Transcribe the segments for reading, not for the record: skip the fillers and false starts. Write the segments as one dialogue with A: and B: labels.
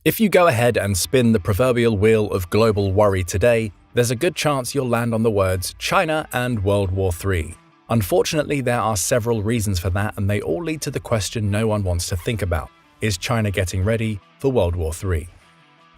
A: If you go ahead and spin the proverbial wheel of global worry today, there's a good chance you'll land on the words China and World War III. Unfortunately, there are several reasons for that, and they all lead to the question no one wants to think about. Is China getting ready for World War III?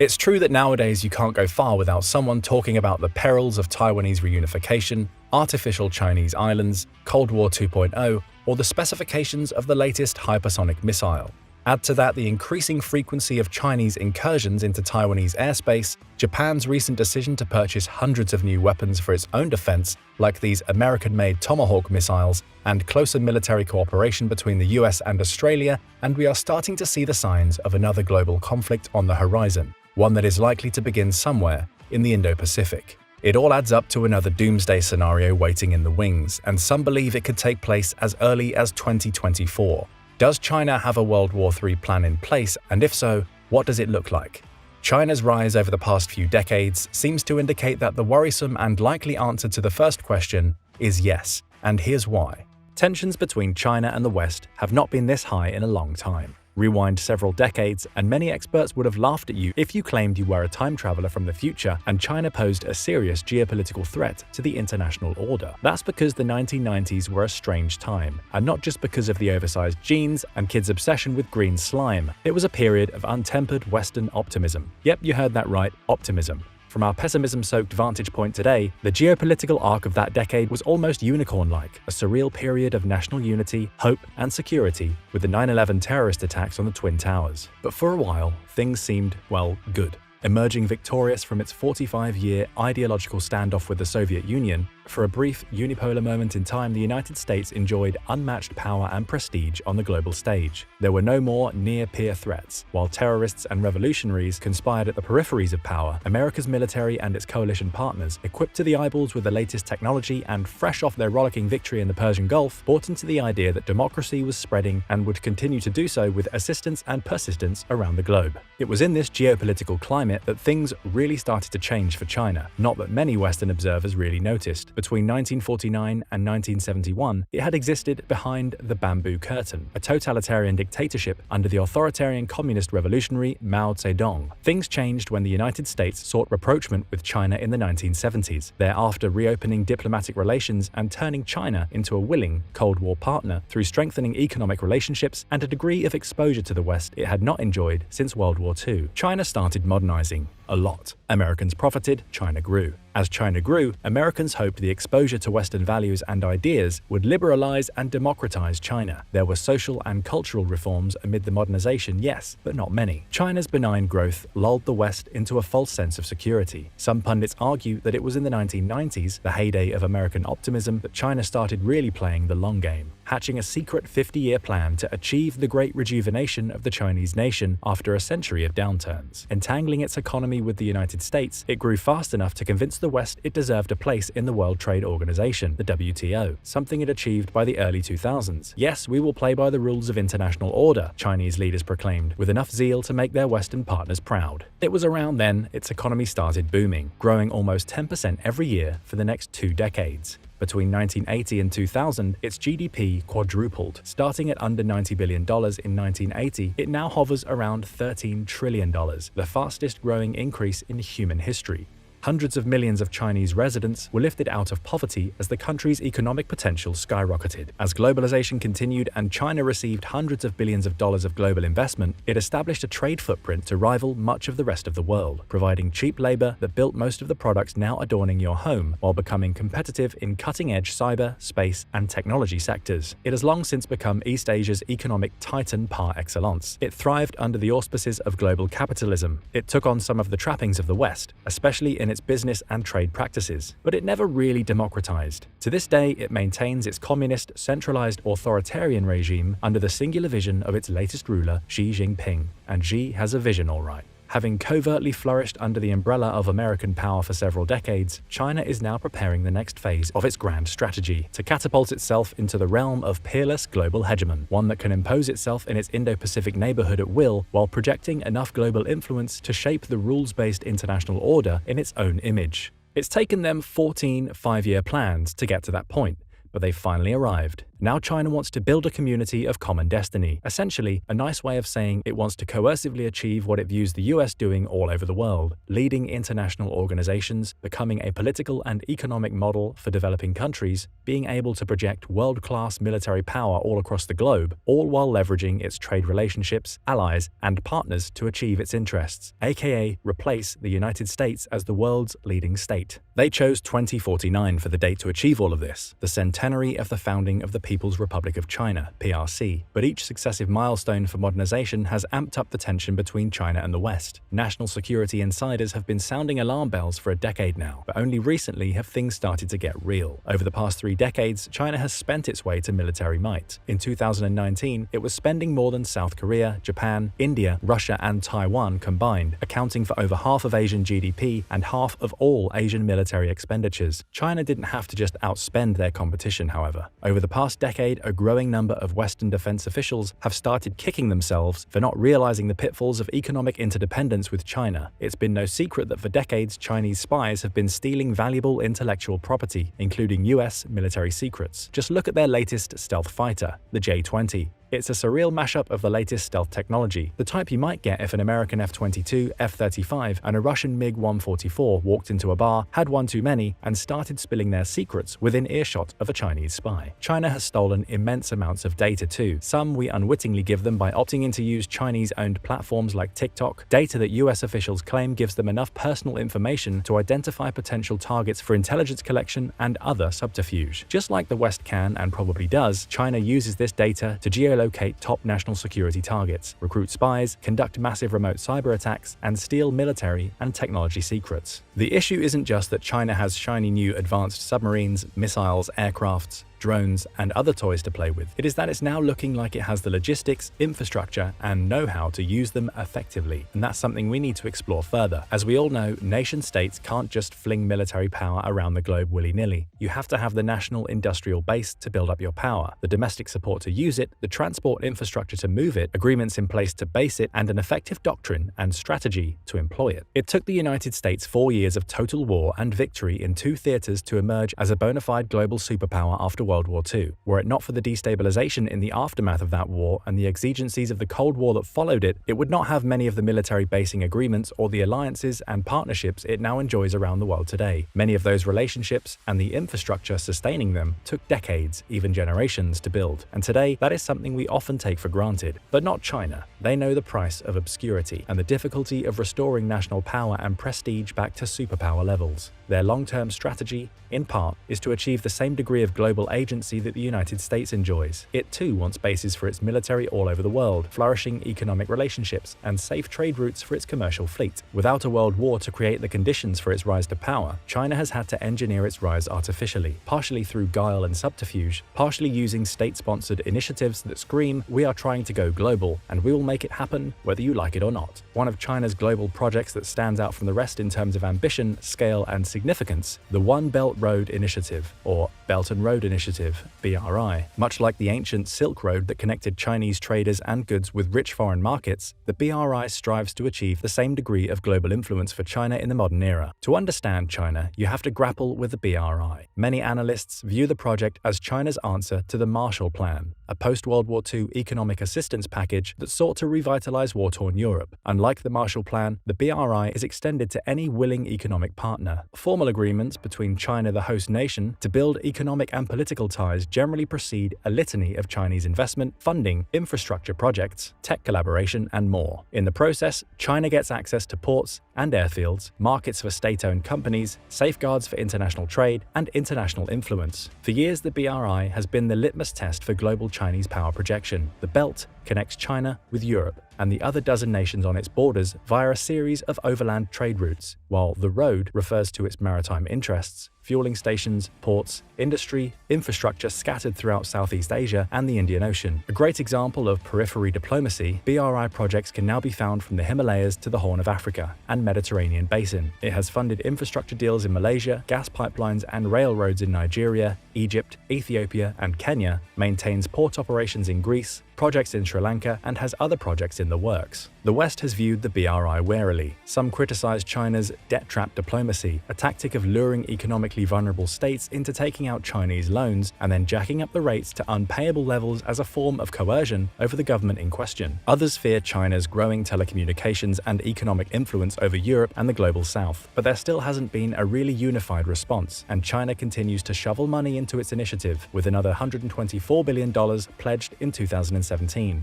A: It's true that nowadays you can't go far without someone talking about the perils of Taiwanese reunification, artificial Chinese islands, Cold War 2.0, or the specifications of the latest hypersonic missile. Add to that the increasing frequency of Chinese incursions into Taiwanese airspace, Japan's recent decision to purchase hundreds of new weapons for its own defense, like these American-made Tomahawk missiles, and closer military cooperation between the US and Australia, and we are starting to see the signs of another global conflict on the horizon, one that is likely to begin somewhere in the Indo-Pacific. It all adds up to another doomsday scenario waiting in the wings, and some believe it could take place as early as 2024. Does China have a World War III plan in place, and if so, what does it look like? China's rise over the past few decades seems to indicate that the worrisome and likely answer to the first question is yes, and here's why. Tensions between China and the West have not been this high in a long time. Rewind several decades, and many experts would have laughed at you if you claimed you were a time traveler from the future and China posed a serious geopolitical threat to the international order. That's because the 1990s were a strange time, and not just because of the oversized jeans and kids' obsession with green slime. It was a period of untempered Western optimism. Yep, you heard that right, optimism. From our pessimism-soaked vantage point today, the geopolitical arc of that decade was almost unicorn-like, a surreal period of national unity, hope, and security, with the 9/11 terrorist attacks on the Twin Towers. But for a while, things seemed, well, good. Emerging victorious from its 45-year ideological standoff with the Soviet Union, for a brief unipolar moment in time, the United States enjoyed unmatched power and prestige on the global stage. There were no more near-peer threats. While terrorists and revolutionaries conspired at the peripheries of power, America's military and its coalition partners, equipped to the eyeballs with the latest technology and fresh off their rollicking victory in the Persian Gulf, bought into the idea that democracy was spreading and would continue to do so with assistance and persistence around the globe. It was in this geopolitical climate that things really started to change for China, not that many Western observers really noticed. Between 1949 and 1971, it had existed behind the Bamboo Curtain, a totalitarian dictatorship under the authoritarian communist revolutionary Mao Zedong. Things changed when the United States sought rapprochement with China in the 1970s, thereafter reopening diplomatic relations and turning China into a willing Cold War partner through strengthening economic relationships and a degree of exposure to the West it had not enjoyed since World War II. China started modernizing. A lot. Americans profited, China grew. As China grew, Americans hoped the exposure to Western values and ideas would liberalize and democratize China. There were social and cultural reforms amid the modernization, yes, but not many. China's benign growth lulled the West into a false sense of security. Some pundits argue that it was in the 1990s, the heyday of American optimism, that China started really playing the long game, hatching a secret 50-year plan to achieve the great rejuvenation of the Chinese nation after a century of downturns. Entangling its economy with the United States, it grew fast enough to convince the West it deserved a place in the World Trade Organization, the WTO, something it achieved by the early 2000s. Yes, we will play by the rules of international order, Chinese leaders proclaimed, with enough zeal to make their Western partners proud. It was around then its economy started booming, growing almost 10% every year for the next 2 decades. Between 1980 and 2000, its GDP quadrupled. Starting at under $90 billion in 1980, it now hovers around $13 trillion, the fastest growing increase in human history. Hundreds of millions of Chinese residents were lifted out of poverty as the country's economic potential skyrocketed. As globalization continued and China received hundreds of billions of dollars of global investment, it established a trade footprint to rival much of the rest of the world, providing cheap labor that built most of the products now adorning your home, while becoming competitive in cutting-edge cyber, space, and technology sectors. It has long since become East Asia's economic titan par excellence. It thrived under the auspices of global capitalism. It took on some of the trappings of the West, especially in its business and trade practices, but it never really democratized. To this day, it maintains its communist, centralized authoritarian regime under the singular vision of its latest ruler, Xi Jinping. And Xi has a vision, all right. Having covertly flourished under the umbrella of American power for several decades, China is now preparing the next phase of its grand strategy to catapult itself into the realm of peerless global hegemon, one that can impose itself in its Indo-Pacific neighborhood at will while projecting enough global influence to shape the rules-based international order in its own image. It's taken them 14 5-year plans to get to that point, but they finally arrived. Now China wants to build a community of common destiny, essentially a nice way of saying it wants to coercively achieve what it views the US doing all over the world, leading international organizations, becoming a political and economic model for developing countries, being able to project world-class military power all across the globe, all while leveraging its trade relationships, allies, and partners to achieve its interests, aka replace the United States as the world's leading state. They chose 2049 for the date to achieve all of this, the centenary of the founding of the People's Republic of China, PRC. But each successive milestone for modernization has amped up the tension between China and the West. National security insiders have been sounding alarm bells for a decade now, but only recently have things started to get real. Over the past 3 decades, China has spent its way to military might. In 2019, it was spending more than South Korea, Japan, India, Russia, and Taiwan combined, accounting for over half of Asian GDP and half of all Asian military expenditures. China didn't have to just outspend their competition, however. Over the past decade, a growing number of Western defense officials have started kicking themselves for not realizing the pitfalls of economic interdependence with China. It's been no secret that for decades, Chinese spies have been stealing valuable intellectual property, including US military secrets. Just look at their latest stealth fighter, the J-20. It's a surreal mashup of the latest stealth technology, the type you might get if an American F-22, F-35, and a Russian MiG-144 walked into a bar, had one too many, and started spilling their secrets within earshot of a Chinese spy. China has stolen immense amounts of data too. Some we unwittingly give them by opting in to use Chinese-owned platforms like TikTok, data that US officials claim gives them enough personal information to identify potential targets for intelligence collection and other subterfuge. Just like the West can and probably does, China uses this data to geolocate top national security targets, recruit spies, conduct massive remote cyber attacks, and steal military and technology secrets. The issue isn't just that China has shiny new advanced submarines, missiles, aircrafts, drones, and other toys to play with. It is that it's now looking like it has the logistics, infrastructure, and know-how to use them effectively. And that's something we need to explore further. As we all know, nation-states can't just fling military power around the globe willy-nilly. You have to have the national industrial base to build up your power, the domestic support to use it, the transport infrastructure to move it, agreements in place to base it, and an effective doctrine and strategy to employ it. It took the United States 4 years of total war and victory in 2 theaters to emerge as a bona fide global superpower after World War II. Were it not for the destabilization in the aftermath of that war and the exigencies of the Cold War that followed it, it would not have many of the military basing agreements or the alliances and partnerships it now enjoys around the world today. Many of those relationships and the infrastructure sustaining them took decades, even generations, to build. And today, that is something we often take for granted. But not China. They know the price of obscurity and the difficulty of restoring national power and prestige back to superpower levels. Their long-term strategy, in part, is to achieve the same degree of global agency that the United States enjoys. It too wants bases for its military all over the world, flourishing economic relationships, and safe trade routes for its commercial fleet. Without a world war to create the conditions for its rise to power, China has had to engineer its rise artificially, partially through guile and subterfuge, partially using state-sponsored initiatives that scream, "We are trying to go global, and we will make it happen whether you like it or not." One of China's global projects that stands out from the rest in terms of ambition, scale, and significance, the One Belt Road Initiative, or Belt and Road Initiative, BRI. Much like the ancient Silk Road that connected Chinese traders and goods with rich foreign markets, the BRI strives to achieve the same degree of global influence for China in the modern era. To understand China, you have to grapple with the BRI. Many analysts view the project as China's answer to the Marshall Plan, a post-World War II economic assistance package that sought to revitalize war-torn Europe. Unlike the Marshall Plan, the BRI is extended to any willing economic partner. Formal agreements between China, the host nation, to build economic and political ties generally precede a litany of Chinese investment, funding, infrastructure projects, tech collaboration, and more. In the process, China gets access to ports and airfields, markets for state-owned companies, safeguards for international trade, and international influence. For years, the BRI has been the litmus test for global Chinese power projection. The belt connects China with Europe and the other dozen nations on its borders via a series of overland trade routes, while the road refers to its maritime interests, fueling stations, ports, industry, infrastructure scattered throughout Southeast Asia and the Indian Ocean. A great example of periphery diplomacy, BRI projects can now be found from the Himalayas to the Horn of Africa and Mediterranean basin. It has funded infrastructure deals in Malaysia, gas pipelines and railroads in Nigeria, Egypt, Ethiopia, and Kenya, maintains port operations in Greece, projects in Sri Lanka and has other projects in the works. The West has viewed the BRI warily. Some criticize China's debt trap diplomacy, a tactic of luring economically vulnerable states into taking out Chinese loans and then jacking up the rates to unpayable levels as a form of coercion over the government in question. Others fear China's growing telecommunications and economic influence over Europe and the global South, but there still hasn't been a really unified response, and China continues to shovel money into its initiative, with another $124 billion pledged in 2017.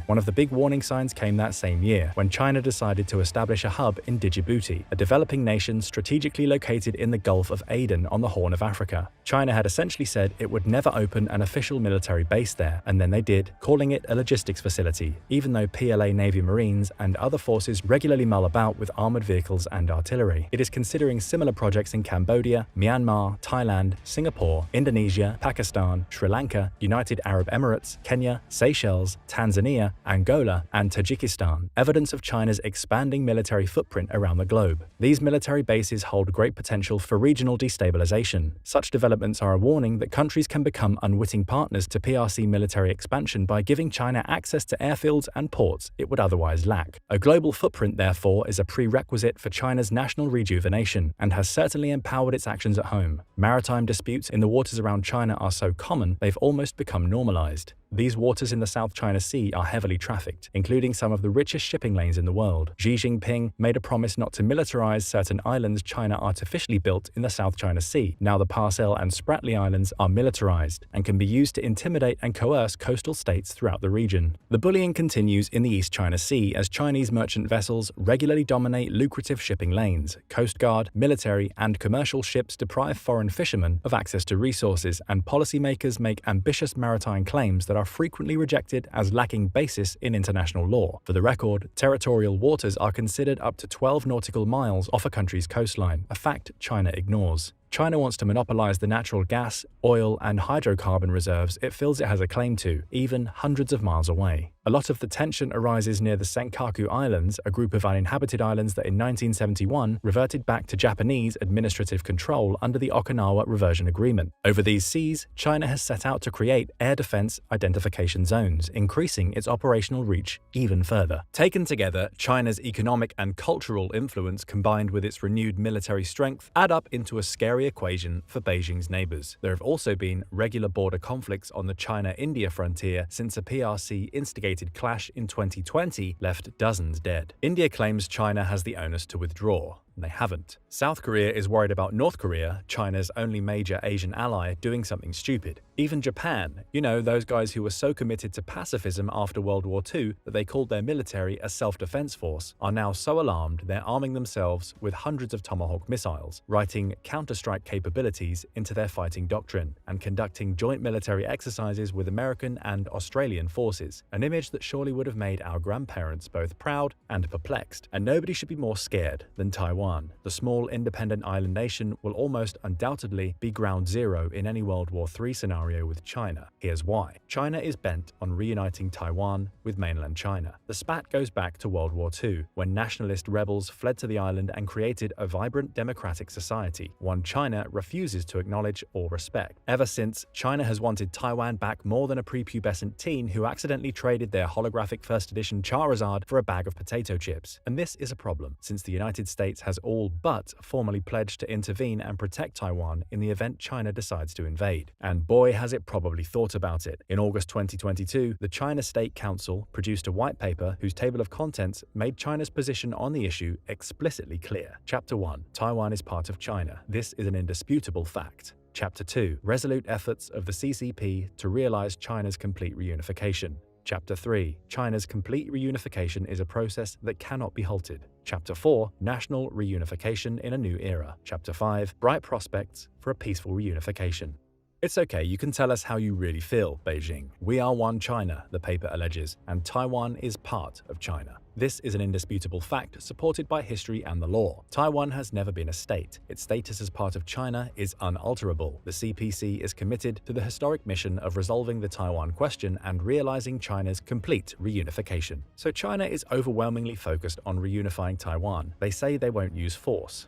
A: One of the big warning signs came that same year, when China decided to establish a hub in Djibouti, a developing nation strategically located in the Gulf of Aden on the Horn of Africa. China had essentially said it would never open an official military base there, and then they did, calling it a logistics facility, even though PLA Navy Marines and other forces regularly mull about with armored vehicles and artillery. It is considering similar projects in Cambodia, Myanmar, Thailand, Singapore, Indonesia, Pakistan, Sri Lanka, United Arab Emirates, Kenya, Seychelles, Tanzania, Angola, and Tajikistan, evidence of China's expanding military footprint around the globe. These military bases hold great potential for regional destabilization. Such developments are a warning that countries can become unwitting partners to PRC military expansion by giving China access to airfields and ports it would otherwise lack. A global footprint, therefore, is a prerequisite for China's national rejuvenation and has certainly empowered its actions at home. Maritime disputes in the waters around China are so common they've almost become normalized. These waters in the South China Sea are heavily trafficked, including some of the richest shipping lanes in the world. Xi Jinping made a promise not to militarize certain islands China artificially built in the South China Sea. Now the Parcel and Spratly Islands are militarized and can be used to intimidate and coerce coastal states throughout the region. The bullying continues in the East China Sea as Chinese merchant vessels regularly dominate lucrative shipping lanes. Coast Guard, military, and commercial ships deprive foreign fishermen of access to resources, and policymakers make ambitious maritime claims that are frequently rejected as lacking basis in international law. For the record, territorial waters are considered up to 12 nautical miles off a country's coastline, a fact China ignores. China wants to monopolize the natural gas, oil, and hydrocarbon reserves it feels it has a claim to, even hundreds of miles away. A lot of the tension arises near the Senkaku Islands, a group of uninhabited islands that in 1971 reverted back to Japanese administrative control under the Okinawa Reversion Agreement. Over these seas, China has set out to create air defense identification zones, increasing its operational reach even further. Taken together, China's economic and cultural influence combined with its renewed military strength add up into a scary equation for Beijing's neighbors. There have also been regular border conflicts on the China-India frontier since a PRC-instigated clash in 2020 left dozens dead. India claims China has the onus to withdraw. They haven't. South Korea is worried about North Korea, China's only major Asian ally, doing something stupid. Even Japan, those guys who were so committed to pacifism after World War II that they called their military a self-defense force, are now so alarmed they're arming themselves with hundreds of Tomahawk missiles, writing counter-strike capabilities into their fighting doctrine, and conducting joint military exercises with American and Australian forces, an image that surely would have made our grandparents both proud and perplexed. And nobody should be more scared than Taiwan. The small independent island nation will almost undoubtedly be ground zero in any World War III scenario with China. Here's why. China is bent on reuniting Taiwan with mainland China. The spat goes back to World War II, when nationalist rebels fled to the island and created a vibrant democratic society, one China refuses to acknowledge or respect. Ever since, China has wanted Taiwan back more than a prepubescent teen who accidentally traded their holographic first edition Charizard for a bag of potato chips. And this is a problem, since the United States has all but formally pledged to intervene and protect Taiwan in the event China decides to invade. And boy, has it probably thought about it. In August 2022, the China State Council produced a white paper whose table of contents made China's position on the issue explicitly clear. Chapter 1. Taiwan is part of China. This is an indisputable fact. Chapter 2. Resolute efforts of the CCP to realize China's complete reunification. Chapter 3. China's complete reunification is a process that cannot be halted. Chapter 4. National reunification in a new era. Chapter 5. Bright prospects for a peaceful reunification. It's okay, you can tell us how you really feel, Beijing. We are one China, the paper alleges, and Taiwan is part of China. This is an indisputable fact supported by history and the law. Taiwan has never been a state. Its status as part of China is unalterable. The CPC is committed to the historic mission of resolving the Taiwan question and realizing China's complete reunification. So China is overwhelmingly focused on reunifying Taiwan. They say they won't use force.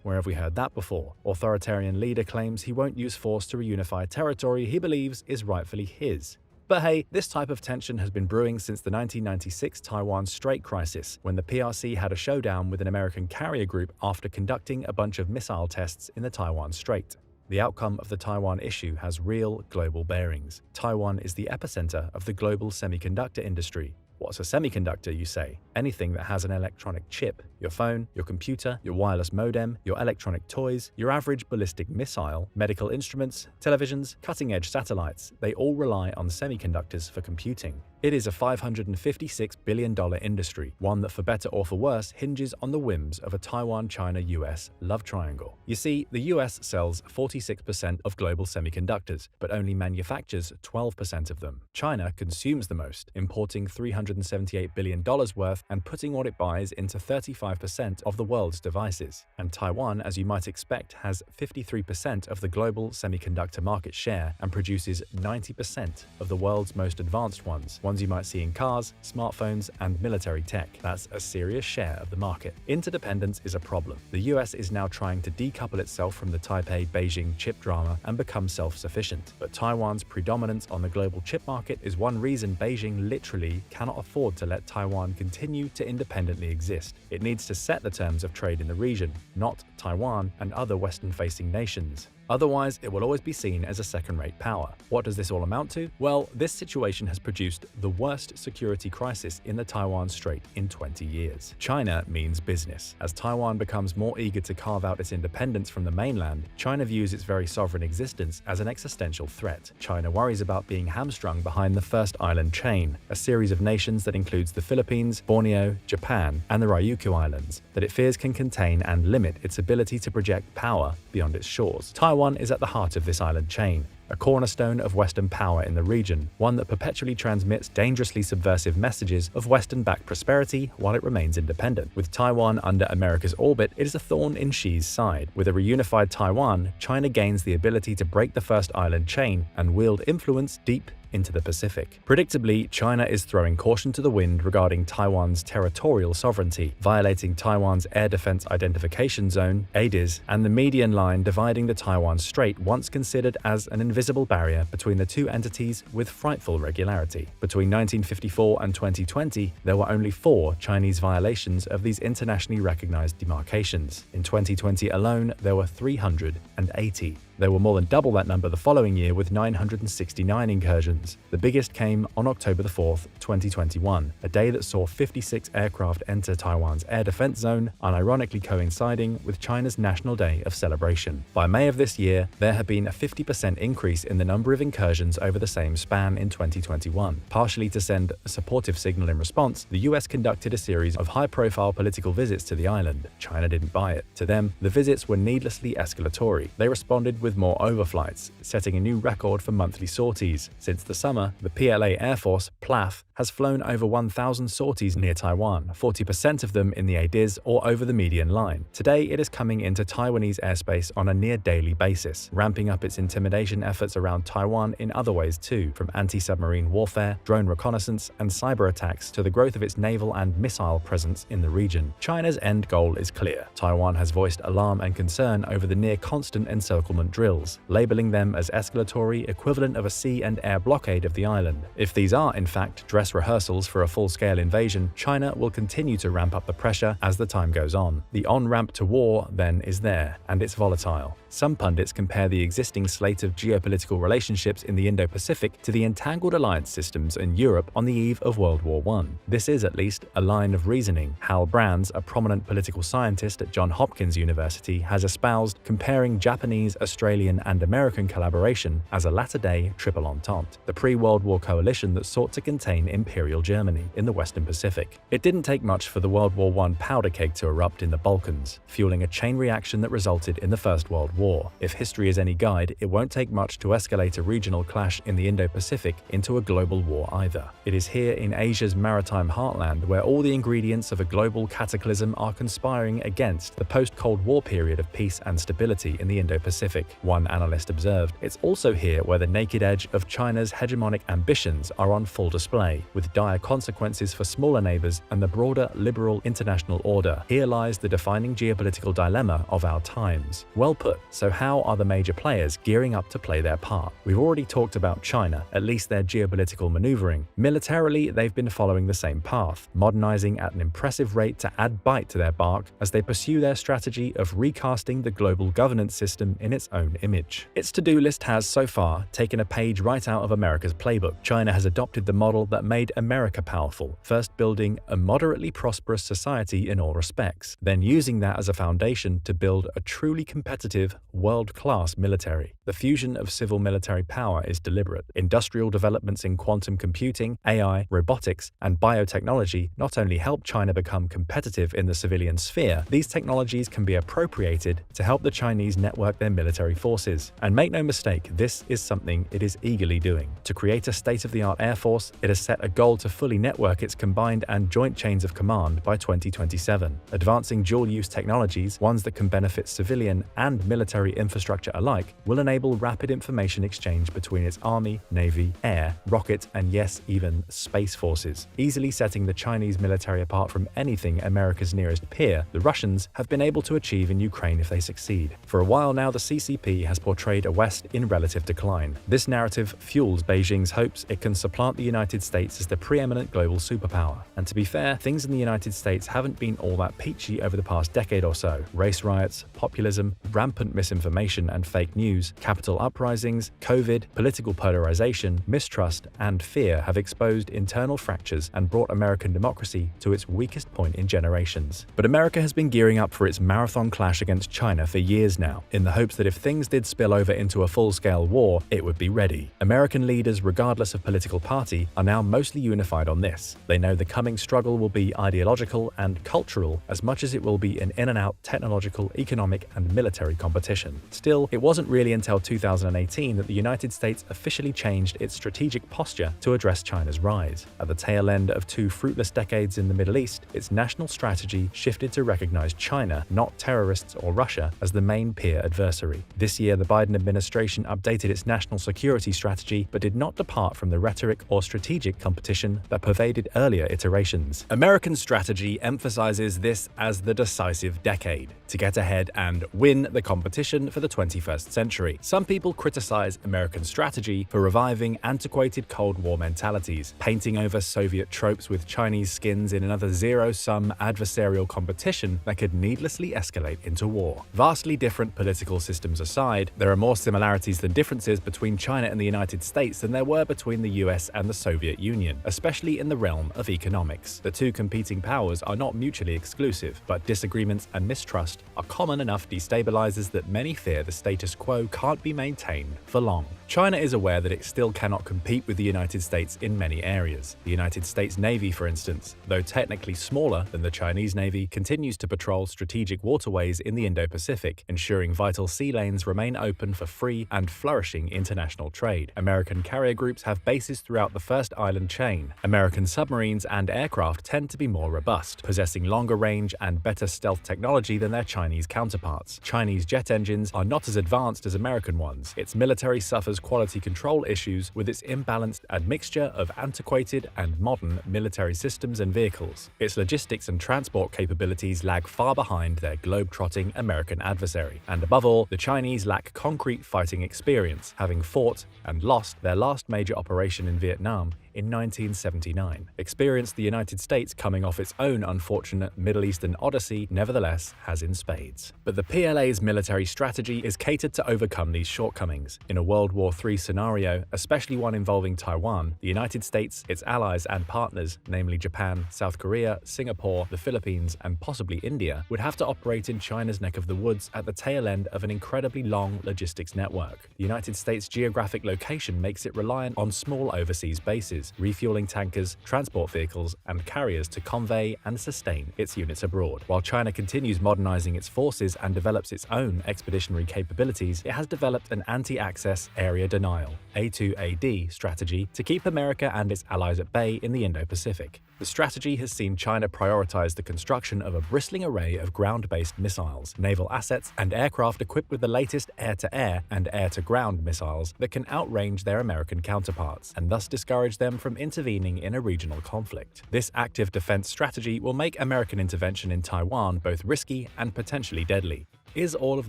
A: Where have we heard that before? Authoritarian leader claims he won't use force to reunify territory he believes is rightfully his. But hey, this type of tension has been brewing since the 1996 Taiwan Strait crisis, when the PRC had a showdown with an American carrier group after conducting a bunch of missile tests in the Taiwan Strait. The outcome of the Taiwan issue has real global bearings. Taiwan is the epicenter of the global semiconductor industry. What's a semiconductor, you say? Anything that has an electronic chip. Your phone, your computer, your wireless modem, your electronic toys, your average ballistic missile, medical instruments, televisions, cutting-edge satellites, they all rely on semiconductors for computing. It is a $556 billion industry, one that for better or for worse hinges on the whims of a Taiwan-China-US love triangle. You see, the US sells 46% of global semiconductors, but only manufactures 12% of them. China consumes the most, importing $378 billion worth and putting what it buys into 35% of the world's devices. And Taiwan, as you might expect, has 53% of the global semiconductor market share and produces 90% of the world's most advanced ones you might see in cars, smartphones, and military tech. That's a serious share of the market. Interdependence is a problem. The US is now trying to decouple itself from the Taipei-Beijing chip drama and become self-sufficient. But Taiwan's predominance on the global chip market is one reason Beijing literally cannot afford to let Taiwan continue to independently exist. It needs to set the terms of trade in the region, not Taiwan and other Western-facing nations. Otherwise, it will always be seen as a second-rate power. What does this all amount to? Well, this situation has produced the worst security crisis in the Taiwan Strait in 20 years. China means business. As Taiwan becomes more eager to carve out its independence from the mainland, China views its very sovereign existence as an existential threat. China worries about being hamstrung behind the first island chain, a series of nations that includes the Philippines, Borneo, Japan, and the Ryukyu Islands, that it fears can contain and limit its ability to project power beyond its shores. Taiwan is at the heart of this island chain, a cornerstone of Western power in the region, one that perpetually transmits dangerously subversive messages of Western-backed prosperity while it remains independent. With Taiwan under America's orbit, it is a thorn in Xi's side. With a reunified Taiwan, China gains the ability to break the first island chain and wield influence deep into the Pacific. Predictably, China is throwing caution to the wind regarding Taiwan's territorial sovereignty, violating Taiwan's Air Defense Identification Zone, ADIZ, and the median line dividing the Taiwan Strait, once considered as an invisible barrier between the two entities with frightful regularity. Between 1954 and 2020, there were only 4 Chinese violations of these internationally recognized demarcations. In 2020 alone, there were 380. There were more than double that number the following year with 969 incursions. The biggest came on October 4th, 2021, a day that saw 56 aircraft enter Taiwan's air defense zone, unironically coinciding with China's National Day of celebration. By May of this year, there had been a 50% increase in the number of incursions over the same span in 2021. Partially to send a supportive signal in response, the US conducted a series of high-profile political visits to the island. China didn't buy it. To them, the visits were needlessly escalatory. They responded with more overflights, setting a new record for monthly sorties. Since the summer, the PLA Air Force, PLAF, has flown over 1,000 sorties near Taiwan, 40% of them in the ADIZ or over the median line. Today, it is coming into Taiwanese airspace on a near-daily basis, ramping up its intimidation efforts around Taiwan in other ways too, from anti-submarine warfare, drone reconnaissance, and cyber attacks to the growth of its naval and missile presence in the region. China's end goal is clear. Taiwan has voiced alarm and concern over the near-constant encirclement drills, labeling them as escalatory, equivalent of a sea and air blockade of the island. If these are, in fact, dress rehearsals for a full-scale invasion, China will continue to ramp up the pressure as the time goes on. The on-ramp to war, then, is there, and it's volatile. Some pundits compare the existing slate of geopolitical relationships in the Indo-Pacific to the entangled alliance systems in Europe on the eve of World War I. This is, at least, a line of reasoning. Hal Brands, a prominent political scientist at Johns Hopkins University, has espoused comparing Japanese, Australian, and American collaboration as a latter-day triple entente, the pre-World War coalition that sought to contain Imperial Germany in the Western Pacific. It didn't take much for the World War I powder keg to erupt in the Balkans, fueling a chain reaction that resulted in the First World War. If history is any guide, it won't take much to escalate a regional clash in the Indo-Pacific into a global war either. It is here in Asia's maritime heartland where all the ingredients of a global cataclysm are conspiring against the post-Cold War period of peace and stability in the Indo-Pacific. one analyst observed. It's also here where the naked edge of China's hegemonic ambitions are on full display, with dire consequences for smaller neighbors and the broader liberal international order. Here lies the defining geopolitical dilemma of our times. Well put. So how are the major players gearing up to play their part? We've already talked about China, at least their geopolitical maneuvering. Militarily, they've been following the same path, modernizing at an impressive rate to add bite to their bark as they pursue their strategy of recasting the global governance system in its own image. Its to-do list has, so far, taken a page right out of America's playbook. China has adopted the model that made America powerful, first building a moderately prosperous society in all respects, then using that as a foundation to build a truly competitive, world-class military. The fusion of civil-military power is deliberate. Industrial developments in quantum computing, AI, robotics, and biotechnology not only help China become competitive in the civilian sphere, these technologies can be appropriated to help the Chinese network their military forces. And make no mistake, this is something it is eagerly doing. To create a state-of-the-art air force, it has set a goal to fully network its combined and joint chains of command by 2027. Advancing dual-use technologies, ones that can benefit civilian and military infrastructure alike, will enable rapid information exchange between its army, navy, air, rocket, and yes, even space forces. Easily setting the Chinese military apart from anything America's nearest peer, the Russians have been able to achieve in Ukraine if they succeed. For a while now, the CCP has portrayed a West in relative decline. This narrative fuels Beijing's hopes it can supplant the United States as the preeminent global superpower. And to be fair, things in the United States haven't been all that peachy over the past decade or so. Race riots, populism, rampant misinformation and fake news, capital uprisings, COVID, political polarization, mistrust, and fear have exposed internal fractures and brought American democracy to its weakest point in generations. But America has been gearing up for its marathon clash against China for years now, in the hopes that if things did spill over into a full-scale war, it would be ready. American leaders, regardless of political party, are now mostly unified on this. They know the coming struggle will be ideological and cultural as much as it will be an in-and-out technological, economic, and military competition. Still, it wasn't really until 2018 that the United States officially changed its strategic posture to address China's rise. At the tail end of two fruitless decades in the Middle East, its national strategy shifted to recognize China, not terrorists or Russia, as the main peer adversary. This year, the Biden administration updated its national security strategy but did not depart from the rhetoric or strategic competition that pervaded earlier iterations. American strategy emphasizes this as the decisive decade, to get ahead and win the competition for the 21st century. Some people criticize American strategy for reviving antiquated Cold War mentalities, painting over Soviet tropes with Chinese skins in another zero-sum adversarial competition that could needlessly escalate into war. Vastly different political systems aside, there are more similarities than differences between China and the United States than there were between the US and the Soviet Union, especially in the realm of economics. The two competing powers are not mutually exclusive, but disagreements and mistrust are common enough destabilizers that many fear the status quo can't be maintained for long. China is aware that it still cannot compete with the United States in many areas. The United States Navy, for instance, though technically smaller than the Chinese Navy, continues to patrol strategic waterways in the Indo-Pacific, ensuring vital sea lanes remain open for free and flourishing international trade. American carrier groups have bases throughout the first island chain. American submarines and aircraft tend to be more robust, possessing longer range and better stealth technology than their Chinese counterparts. Chinese jet engines are not as advanced as American ones. Its military suffers quality control issues with its imbalanced admixture of antiquated and modern military systems and vehicles. Its logistics and transport capabilities lag far behind their globe-trotting American adversary. And above all, the Chinese lack concrete fighting experience, having fought and lost their last major operation in Vietnam in 1979. Experience the United States coming off its own unfortunate Middle Eastern odyssey nevertheless has in spades. But the PLA's military strategy is catered to overcome these shortcomings. In a World War III scenario, especially one involving Taiwan, the United States, its allies and partners, namely Japan, South Korea, Singapore, the Philippines, and possibly India, would have to operate in China's neck of the woods at the tail end of an incredibly long logistics network. The United States' geographic location makes it reliant on small overseas bases. facilities, refueling tankers, transport vehicles, and carriers to convey and sustain its units abroad. While China continues modernizing its forces and develops its own expeditionary capabilities, it has developed an anti-access area denial (A2AD) strategy to keep America and its allies at bay in the Indo-Pacific. The strategy has seen China prioritize the construction of a bristling array of ground-based missiles, naval assets, and aircraft equipped with the latest air-to-air and air-to-ground missiles that can outrange their American counterparts, and thus discourage them from intervening in a regional conflict. This active defense strategy will make American intervention in Taiwan both risky and potentially deadly. Is all of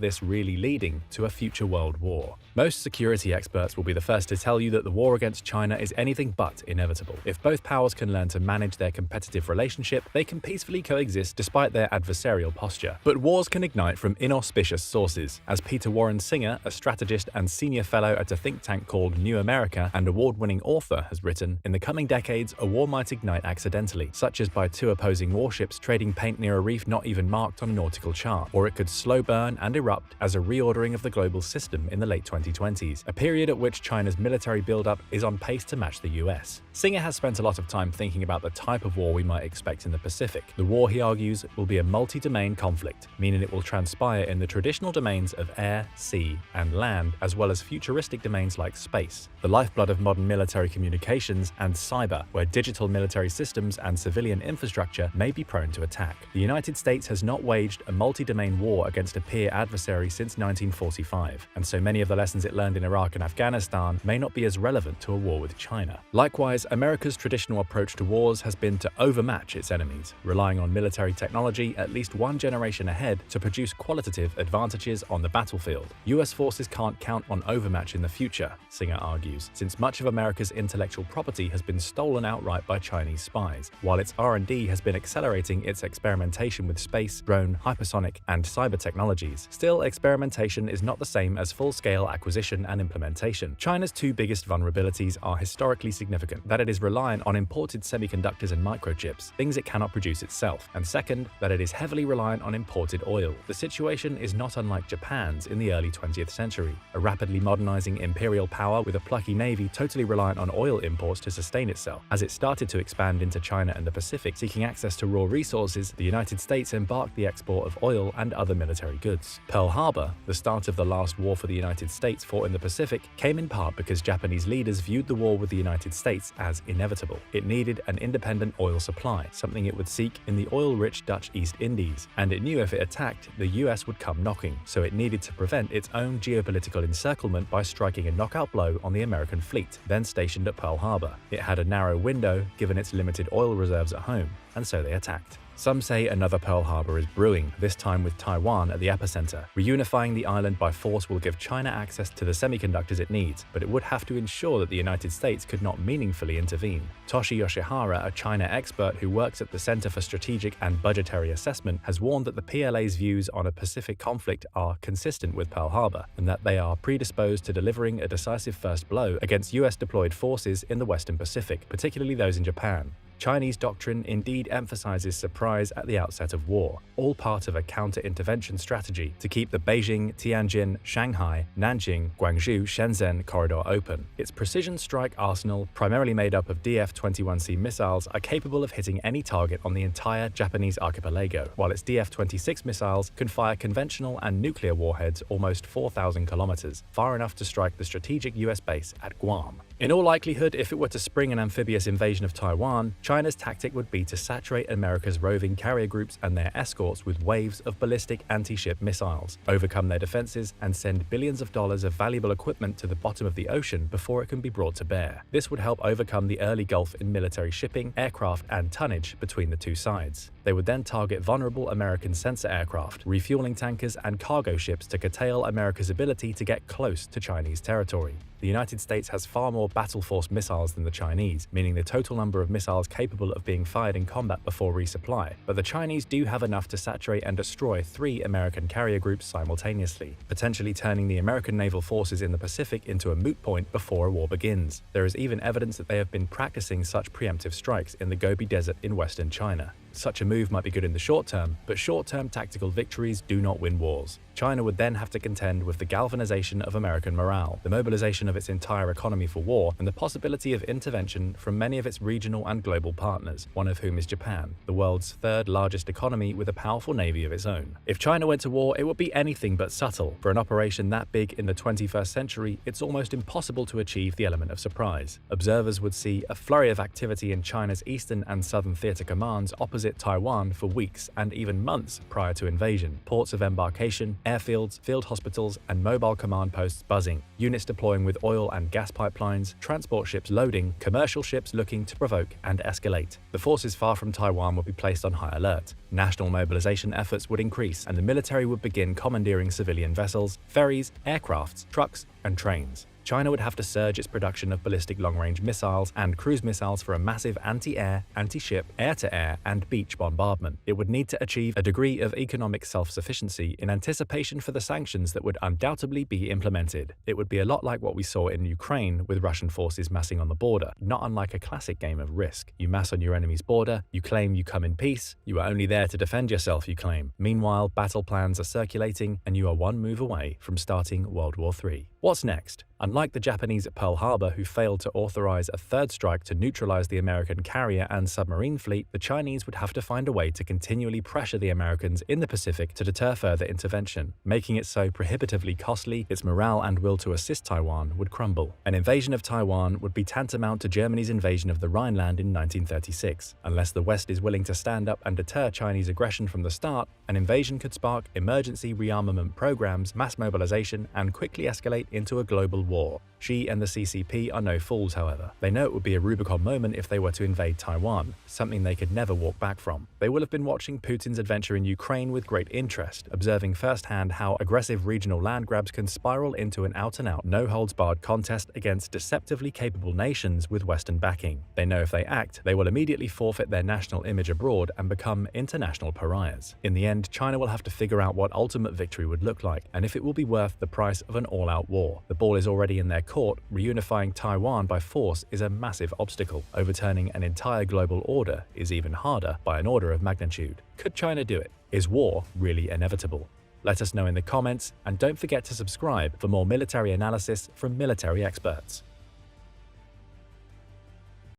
A: this really leading to a future world war? Most security experts will be the first to tell you that the war against China is anything but inevitable. If both powers can learn to manage their competitive relationship, they can peacefully coexist despite their adversarial posture. But wars can ignite from inauspicious sources. As Peter Warren Singer, a strategist and senior fellow at a think tank called New America and award-winning author, has written, in the coming decades, a war might ignite accidentally, such as by two opposing warships trading paint near a reef not even marked on a nautical chart, or it could slow burn and erupt as a reordering of the global system in the late 2020s, a period at which China's military buildup is on pace to match the US. Singer has spent a lot of time thinking about the type of war we might expect in the Pacific. The war, he argues, will be a multi-domain conflict, meaning it will transpire in the traditional domains of air, sea, and land, as well as futuristic domains like space, the lifeblood of modern military communications, and cyber, where digital military systems and civilian infrastructure may be prone to attack. The United States has not waged a multi-domain war against a peer adversary since 1945, and so many of the lessons it learned in Iraq and Afghanistan may not be as relevant to a war with China. Likewise, America's traditional approach to wars has been to overmatch its enemies, relying on military technology at least one generation ahead to produce qualitative advantages on the battlefield. US forces can't count on overmatch in the future, Singer argues, since much of America's intellectual property has been stolen outright by Chinese spies, while its R&D has been accelerating its experimentation with space, drone, hypersonic, and cyber technologies. Still, experimentation is not the same as full-scale acquisition and implementation. China's two biggest vulnerabilities are historically significant, that it is reliant on imported semiconductors and microchips, things it cannot produce itself, and second, that it is heavily reliant on imported oil. The situation is not unlike Japan's in the early 20th century, a rapidly modernizing imperial power with a plucky navy totally reliant on oil imports to sustain itself. As it started to expand into China and the Pacific, seeking access to raw resources, the United States embarked the export of oil and other military goods. Pearl Harbor, the start of the last war for the United States fought in the Pacific, came in part because Japanese leaders viewed the war with the United States as inevitable. It needed an independent oil supply, something it would seek in the oil-rich Dutch East Indies, and it knew if it attacked, the US would come knocking, so it needed to prevent its own geopolitical encirclement by striking a knockout blow on the American fleet, then stationed at Pearl Harbor. It had a narrow window, given its limited oil reserves at home, and so they attacked. Some say another Pearl Harbor is brewing, this time with Taiwan at the epicenter. Reunifying the island by force will give China access to the semiconductors it needs, but it would have to ensure that the United States could not meaningfully intervene. Toshi Yoshihara, a China expert who works at the Center for Strategic and Budgetary Assessment, has warned that the PLA's views on a Pacific conflict are consistent with Pearl Harbor, and that they are predisposed to delivering a decisive first blow against US deployed forces in the Western Pacific, particularly those in Japan. Chinese doctrine indeed emphasizes surprise at the outset of war, all part of a counter-intervention strategy to keep the Beijing, Tianjin, Shanghai, Nanjing, Guangzhou, Shenzhen corridor open. Its precision strike arsenal, primarily made up of DF-21C missiles, are capable of hitting any target on the entire Japanese archipelago, while its DF-26 missiles can fire conventional and nuclear warheads almost 4,000 kilometers, far enough to strike the strategic US base at Guam. In all likelihood, if it were to spring an amphibious invasion of Taiwan, China's tactic would be to saturate America's roving carrier groups and their escorts with waves of ballistic anti-ship missiles, overcome their defenses, and send billions of dollars of valuable equipment to the bottom of the ocean before it can be brought to bear. This would help overcome the early gulf in military shipping, aircraft, and tonnage between the two sides. They would then target vulnerable American sensor aircraft, refueling tankers, and cargo ships to curtail America's ability to get close to Chinese territory. The United States has far more battle force missiles than the Chinese, meaning the total number of missiles capable of being fired in combat before resupply, but the Chinese do have enough to saturate and destroy 3 American carrier groups simultaneously, potentially turning the American naval forces in the Pacific into a moot point before a war begins. There is even evidence that they have been practicing such preemptive strikes in the Gobi Desert in western China. Such a move might be good in the short term, but short-term tactical victories do not win wars. China would then have to contend with the galvanization of American morale, the mobilization of its entire economy for war, and the possibility of intervention from many of its regional and global partners, one of whom is Japan, the world's third largest economy with a powerful navy of its own. If China went to war, it would be anything but subtle. For an operation that big in the 21st century, it's almost impossible to achieve the element of surprise. Observers would see a flurry of activity in China's eastern and southern theater commands opposite Taiwan for weeks and even months prior to invasion. Ports of embarkation, airfields, field hospitals, and mobile command posts buzzing, units deploying with oil and gas pipelines, transport ships loading, commercial ships looking to provoke and escalate. The forces far from Taiwan would be placed on high alert. National mobilization efforts would increase, and the military would begin commandeering civilian vessels, ferries, aircrafts, trucks, and trains. China would have to surge its production of ballistic long-range missiles and cruise missiles for a massive anti-air, anti-ship, air-to-air, and beach bombardment. It would need to achieve a degree of economic self-sufficiency in anticipation for the sanctions that would undoubtedly be implemented. It would be a lot like what we saw in Ukraine with Russian forces massing on the border, not unlike a classic game of Risk. You mass on your enemy's border, you claim you come in peace, you are only there to defend yourself, you claim. Meanwhile, battle plans are circulating, and you are one move away from starting World War III. What's next? Unlike the Japanese at Pearl Harbor, who failed to authorize a third strike to neutralize the American carrier and submarine fleet, the Chinese would have to find a way to continually pressure the Americans in the Pacific to deter further intervention. Making it so prohibitively costly, its morale and will to assist Taiwan would crumble. An invasion of Taiwan would be tantamount to Germany's invasion of the Rhineland in 1936. Unless the West is willing to stand up and deter Chinese aggression from the start, an invasion could spark emergency rearmament programs, mass mobilization, and quickly escalate into a global war. Xi and the CCP are no fools, however. They know it would be a Rubicon moment if they were to invade Taiwan, something they could never walk back from. They will have been watching Putin's adventure in Ukraine with great interest, observing firsthand how aggressive regional land grabs can spiral into an out-and-out, no-holds-barred contest against deceptively capable nations with Western backing. They know if they act, they will immediately forfeit their national image abroad and become international pariahs. In the end, China will have to figure out what ultimate victory would look like, and if it will be worth the price of an all-out war. The ball is already in their court. Reunifying Taiwan by force is a massive obstacle. Overturning an entire global order is even harder by an order of magnitude. Could China do it? Is war really inevitable? Let us know in the comments, and don't forget to subscribe for more military analysis from military experts.